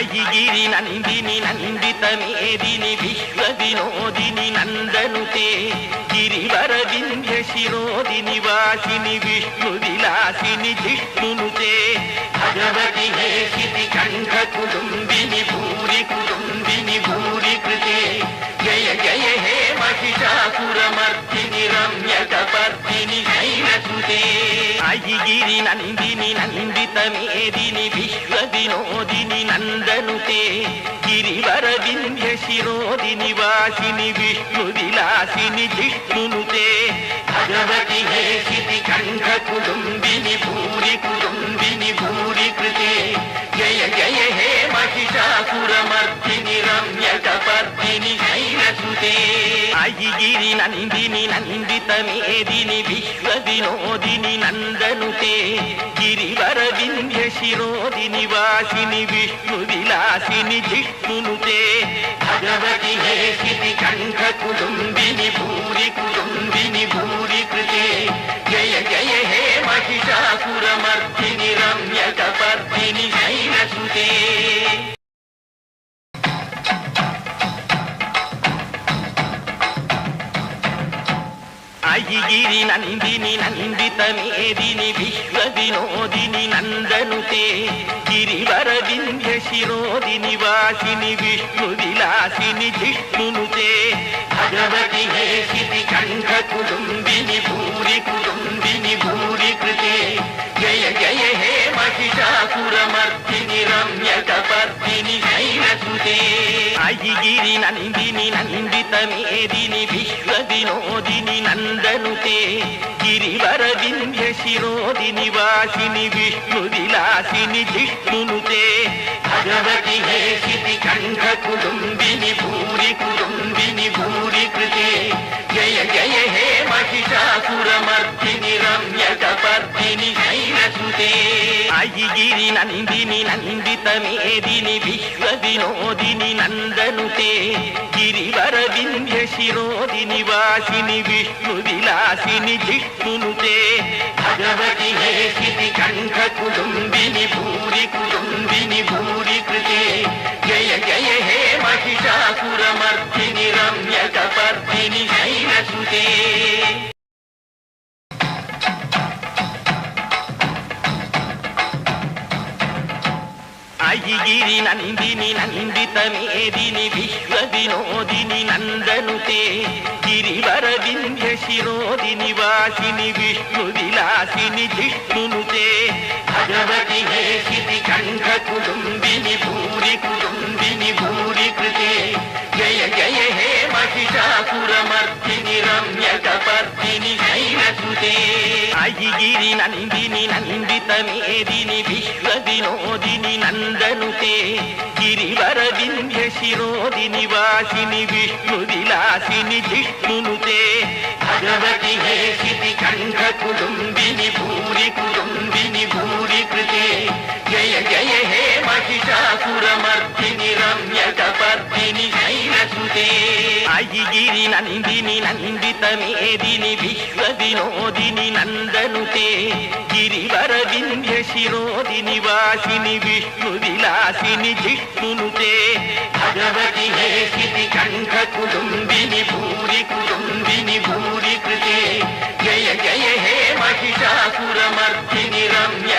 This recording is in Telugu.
అయిగిరి నందిని నందిత మేదిని విశ్వ వినోదిని నందనుతే గిరివర వింధ్య శిరోదిని వాసిని విష్ణు విలాసిని జిష్ణునుతే భగవతి హేషితి కంఠ కుటుంబిని భూరి కుటుంబిని భూరి కృతే జయ జయ హే మహిషాసురమర్దిని రమ్య కపర్దిని శైలసుతే అయిగిరి నందిని నందిత మేదిని విశ్వ వినోదిని నందనుతే గిరివర వింధ్య శిరోదిని వాసిని విష్ణు విలాసిని జిష్ణునుతే భగవతి హేషితి కంఠ కుటుంబిని భూరి కుటుంబిని భూరి కృతే జయ జయ హే మహిషాసురమర్దిని రమ్య కపర్దిని శైలసుతే అయిగిరి నందిని నందిత మేదిని విశ్వ వినోదిని నందనుతే గిరివర వింధ్య శిరోదిని వాసిని విష్ణు విలాసిని జిష్ణునుతే భగవతి హేషితి కంఠ కుటుంబిని భూరి కుటుంబిని భూరి కృతే జయ జయ హే మహిషాసురమర్దిని రమ్య కపర్దిని శైలసుతే అయిగిరి నందిని నందిత మేదిని విశ్వ వినోదిని నందనుతే గిరివర వింధ్య శిరోదిని వాసిని విష్ణు విలాసిని జిష్ణునుతే భగవతి హేషితి కంఠ కుటుంబిని భూరి కుటుంబిని భూరి కృతే జయ జయ హే మహిషాసురమర్దిని రమ్య కపర్దిని శైలసుతే అయిగిరి నందిని నందిత మేదిని విశ్వ వినోదిని నందనుతే గిరివర వింధ్య శిరోదిని వాసిని విష్ణు విలాసిని జిష్ణునుతే భగవతి హేషితి కంఠ కుటుంబిని భూరి కుటుంబిని భూరి కృతే జయ జయ హే మహిషాసురమర్దిని రమ్య కపర్దిని శైలసుతే అయిగిరి నందిని నందిత మేదిని విశ్వ వినోదిని నందనుతే గిరివర వింధ్య శిరోదిని వాసిని విష్ణు విలాసిని జిష్ణునుతే భగవతి హేషితి కంఠ కుటుంబిని భూరి కుటుంబిని భూరి కృతే జయ జయ హే మహిషాసురమర్దిని రమ్య కపర్దిని శైలసుతే అయిగిరి నందిని నందిత మేదిని విశ్వ వినోదిని నందనుతే గిరివర వింధ్య శిరోదిని వాసిని విష్ణు విలాసిని జిష్ణునుతే భగవతి హేషితి కంఠ కుటుంబిని భూరి కుటుంబిని భూరి కృతే జయ జయ హే మహిషాసురమర్దిని రమ్య కపర్దిని శైలసుతే అయిగిరి నందిని నందిత మేదిని విశ్వ వినోదిని నందనుతే గిరివర వింధ్య శిరోదిని వాసిని విష్ణు విలాసిని జిష్ణునుతే భగవతి హేషితి కంఠ కుటుంబిని భూరి కుటుంబిని భూరి కృతే జయ జయ హే మహిషాసురమర్దిని రమ్య కపర్దిని శైలసుతే అయిగిరి నందిని నందిత మేదిని విశ్వ వినోదిని నందనుతే గిరివర వింధ్య శిరోదిని వాసిని విష్ణు విలాసిని జిష్ణునుతే భగవతి హేషితి కంఠ కుటుంబిని భూరి కుటుంబిని భూరి కృతే జయ జయ హే మహిషాసురమర్దిని రమ్య